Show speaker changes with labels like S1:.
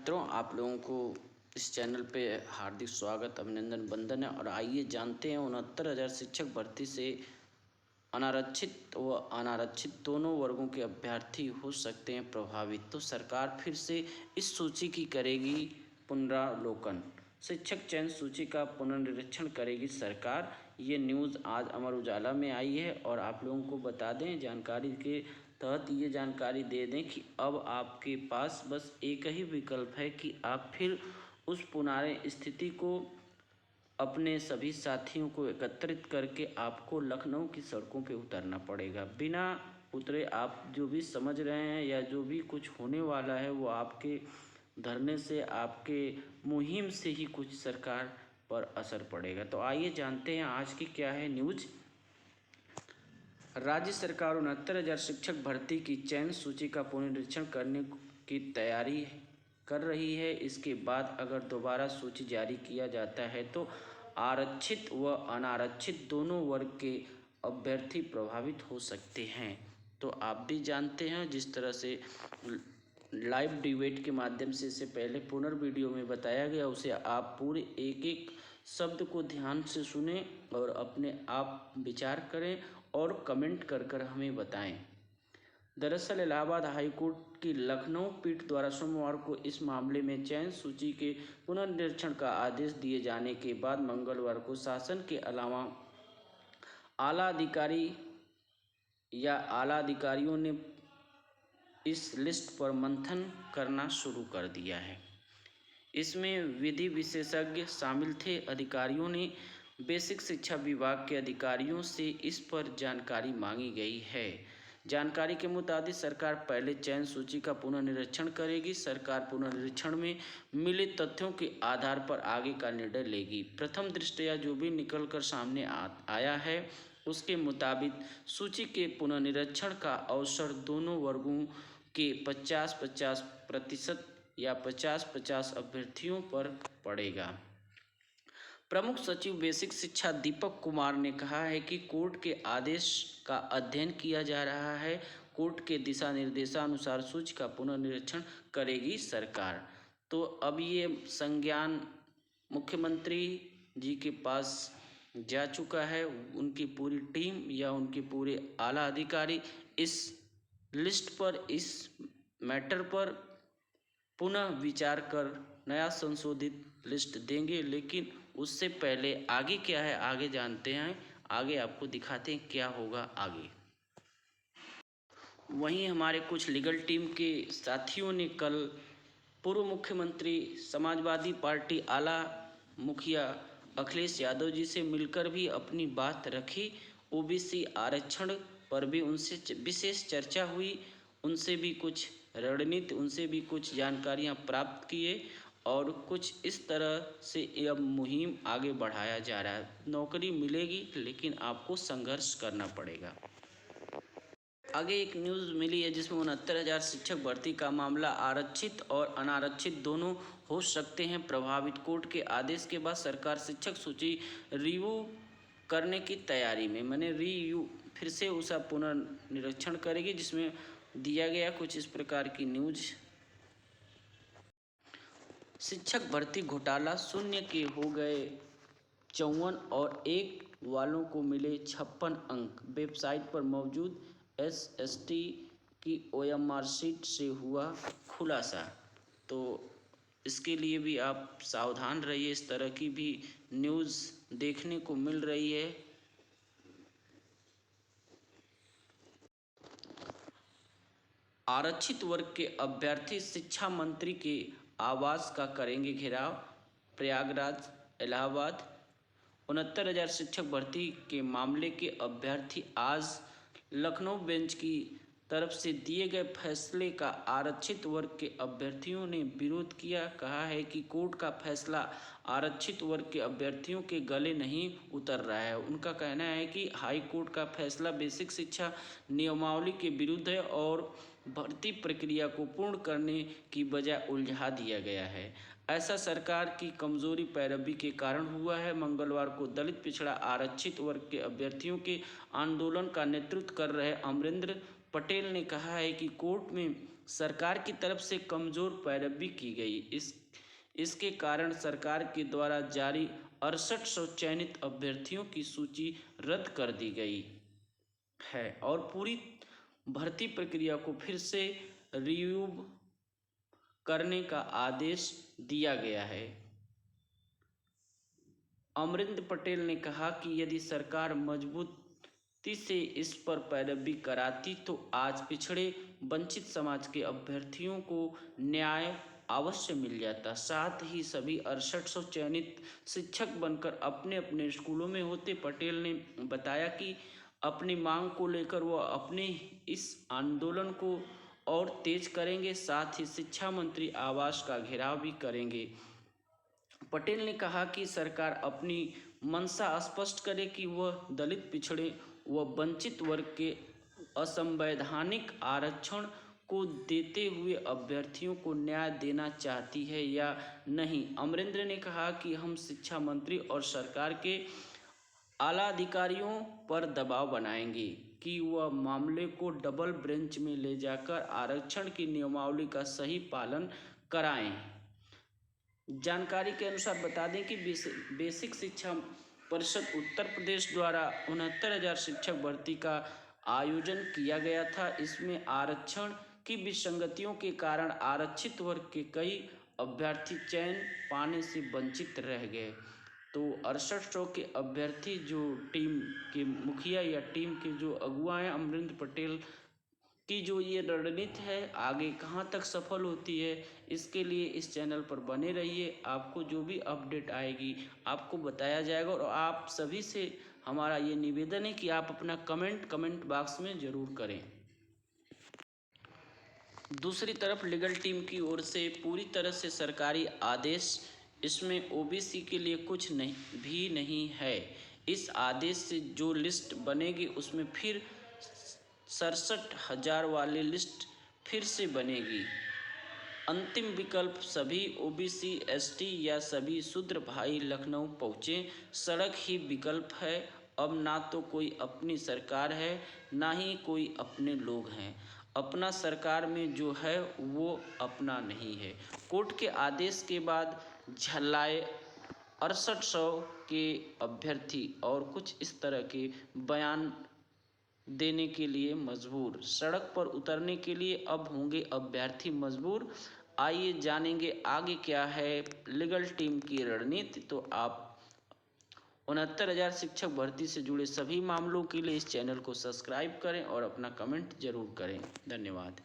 S1: मित्रों, आप लोगों को इस चैनल पे हार्दिक स्वागत, अभिनंदन, वंदन है। और आइए जानते हैं 69,000 शिक्षक भर्ती से अनारक्षित व अनारक्षित दोनों वर्गों के अभ्यर्थी हो सकते हैं प्रभावित। तो सरकार फिर से इस सूची की करेगी पुनरावलोकन। शिक्षक चयन सूची का पुनर्निरीक्षण करेगी सरकार। ये न्यूज़ आज अमर उजाला में आई है और आप लोगों को बता दें, जानकारी के तहत ये जानकारी दे दें कि अब आपके पास बस एक ही विकल्प है कि आप फिर उस पुरानी स्थिति को अपने सभी साथियों को एकत्रित करके आपको लखनऊ की सड़कों पे उतरना पड़ेगा। बिना उतरे आप जो भी समझ रहे हैं या जो भी कुछ होने वाला है वो आपके धरने से, आपके मुहिम से ही कुछ सरकार पर असर पड़ेगा। तो आइए जानते हैं आज की क्या है न्यूज़। राज्य सरकार 69,000 शिक्षक भर्ती की चयन सूची का पुनरीक्षण करने की तैयारी कर रही है। इसके बाद अगर दोबारा सूची जारी किया जाता है तो आरक्षित व अनारक्षित दोनों वर्ग के अभ्यर्थी प्रभावित हो सकते हैं। तो आप भी जानते हैं, जिस तरह से लाइव डिबेट के माध्यम से इसे पहले पुनर्वीडियो में बताया गया, उसे आप पूरे एक एक शब्द को ध्यान से सुने और अपने आप विचार करें और कमेंट कर हमें बताएं। दरअसल इलाहाबाद हाईकोर्ट की लखनऊ पीठ द्वारा सोमवार को इस मामले में चयन सूची के पुनर्निरीक्षण का आदेश दिए जाने के बाद मंगलवार को शासन के अलावा आला अधिकारियों ने इस लिस्ट पर मंथन करना शुरू कर दिया है। इसमें विधि विशेषज्ञ शामिल थे। अधिकारियों ने बेसिक शिक्षा विभाग के अधिकारियों से इस पर जानकारी मांगी गई है। जानकारी के मुताबिक सरकार पहले चयन सूची का पुनर्निरीक्षण करेगी। सरकार पुनर्निरीक्षण में मिले तथ्यों के आधार पर आगे का निर्णय लेगी। प्रथम दृष्टया जो भी निकल कर सामने आया है उसके मुताबिक सूची के पुनर्निरीक्षण का अवसर दोनों वर्गों के 50-50% या 50-50 अभ्यर्थियों पर पड़ेगा। प्रमुख सचिव बेसिक शिक्षा दीपक कुमार ने कहा है कि कोर्ट के आदेश का अध्ययन किया जा रहा है। कोर्ट के दिशा निर्देशानुसार सूची का पुनर्निरीक्षण करेगी सरकार। तो अब ये संज्ञान मुख्यमंत्री जी के पास जा चुका है। उनकी पूरी टीम या उनके पूरे आला अधिकारी इस लिस्ट पर, इस मैटर पर पुनः विचार कर नया संशोधित लिस्ट देंगे। लेकिन उससे पहले आगे क्या है आगे जानते हैं, आगे आपको दिखाते हैं क्या होगा आगे। वहीं हमारे कुछ लीगल टीम के साथियों ने कल पूर्व मुख्यमंत्री समाजवादी पार्टी आला मुखिया अखिलेश यादव जी से मिलकर भी अपनी बात रखी। ओबीसी आरक्षण पर भी उनसे विशेष चर्चा हुई, उनसे भी कुछ रणनीति, उनसे भी कुछ जानकारियां प्राप्त किए और कुछ इस तरह से यह मुहिम आगे बढ़ाया जा रहा है। नौकरी मिलेगी लेकिन आपको संघर्ष करना पड़ेगा। आगे एक न्यूज़ मिली है जिसमें 69,000 शिक्षक भर्ती का मामला आरक्षित और अनारक्षित दोनों हो सकते हैं प्रभावित। कोर्ट के आदेश के बाद सरकार शिक्षक सूची रिव्यू करने की तैयारी में, फिर से उसका पुनर्निरीक्षण करेगी, जिसमें दिया गया कुछ इस प्रकार की न्यूज़। शिक्षक भर्ती घोटाला, शून्य के हो गए 54 और 1 वालों को मिले 56 अंक। वेबसाइट पर मौजूद एसएसटी की ओएमआर शीट से हुआ खुलासा। तो इसके लिए भी आप सावधान रहिए, इस तरह की भी न्यूज़ देखने को मिल रही है। आरक्षित वर्ग के अभ्यर्थी शिक्षा मंत्री के आवास का करेंगे घेराव। प्रयागराज, इलाहाबाद। 69,000 शिक्षक भर्ती के मामले के अभ्यर्थी आज लखनऊ बेंच की तरफ से दिए गए फैसले का आरक्षित वर्ग के अभ्यर्थियों ने विरोध किया। कहा है कि कोर्ट का फैसला आरक्षित वर्ग के अभ्यर्थियों के गले नहीं उतर रहा है। उनका कहना है कि हाई कोर्ट का फैसला बेसिक शिक्षा नियमावली के विरुद्ध है और भर्ती प्रक्रिया को पूर्ण करने की बजाय उलझा दिया गया है। ऐसा सरकार की कमजोरी पैरवी के कारण हुआ है। मंगलवार को दलित पिछड़ा आरक्षित वर्ग के अभ्यर्थियों के आंदोलन का नेतृत्व कर रहे अमरिंदर पटेल ने कहा है कि कोर्ट में सरकार की तरफ से कमज़ोर पैरवी की गई। इसके कारण सरकार के द्वारा जारी 6800 चयनित अभ्यर्थियों की सूची रद्द कर दी गई है और पूरी भर्ती प्रक्रिया को फिर से रिव्यू करने का आदेश दिया गया है। अमरिंदर पटेल ने कहा कि यदि सरकार मजबूती से इस पर पैरवी कराती तो आज पिछड़े वंचित समाज के अभ्यर्थियों को न्याय अवश्य मिल जाता। साथ ही सभी 6800 चयनित शिक्षक बनकर अपने अपने स्कूलों में होते। पटेल ने बताया कि अपनी मांग को लेकर वह अपने इस आंदोलन को और तेज करेंगे। साथ ही शिक्षा मंत्री आवास का घेराव भी करेंगे। पटेल ने कहा कि सरकार अपनी मंशा स्पष्ट करे कि वह दलित, पिछड़े व वंचित वर्ग के असंवैधानिक आरक्षण को देते हुए अभ्यर्थियों को न्याय देना चाहती है या नहीं। अमरिंदर ने कहा कि हम शिक्षा मंत्री और सरकार के आला अधिकारियों पर दबाव बनाएंगे कि वह मामले को डबल बेंच में ले जाकर आरक्षण की नियमावली का सही पालन कराएं। जानकारी के अनुसार बता दें कि बेसिक शिक्षा परिषद उत्तर प्रदेश द्वारा 69,000 शिक्षक भर्ती का आयोजन किया गया था। इसमें आरक्षण की विसंगतियों के कारण आरक्षित वर्ग के कई अभ्यर्थी चयन पाने से वंचित रह गए। तो 6800 के अभ्यर्थी जो टीम के मुखिया या टीम के जो अगुआ हैं अमरिंदर पटेल की जो ये रणनीति है आगे कहाँ तक सफल होती है, इसके लिए इस चैनल पर बने रहिए। आपको जो भी अपडेट आएगी आपको बताया जाएगा और आप सभी से हमारा ये निवेदन है कि आप अपना कमेंट बॉक्स में ज़रूर करें। दूसरी तरफ लीगल टीम की ओर से पूरी तरह से सरकारी आदेश इसमें ओबीसी के लिए कुछ नहीं है। इस आदेश से जो लिस्ट बनेगी उसमें फिर 67,000 वाली लिस्ट फिर से बनेगी। अंतिम विकल्प सभी ओबीसी, एसटी या सभी शूद्र भाई लखनऊ पहुँचे, सड़क ही विकल्प है। अब ना तो कोई अपनी सरकार है ना ही कोई अपने लोग हैं। अपना सरकार में जो है वो अपना नहीं है। कोर्ट के आदेश के बाद झल्लाए 6800 के अभ्यर्थी और कुछ इस तरह के बयान देने के लिए मजबूर। सड़क पर उतरने के लिए अब होंगे अभ्यर्थी मजबूर। आइए जानेंगे आगे क्या है लीगल टीम की रणनीति। तो आप 69,000 शिक्षक भर्ती से जुड़े सभी मामलों के लिए इस चैनल को सब्सक्राइब करें और अपना कमेंट जरूर करें। धन्यवाद।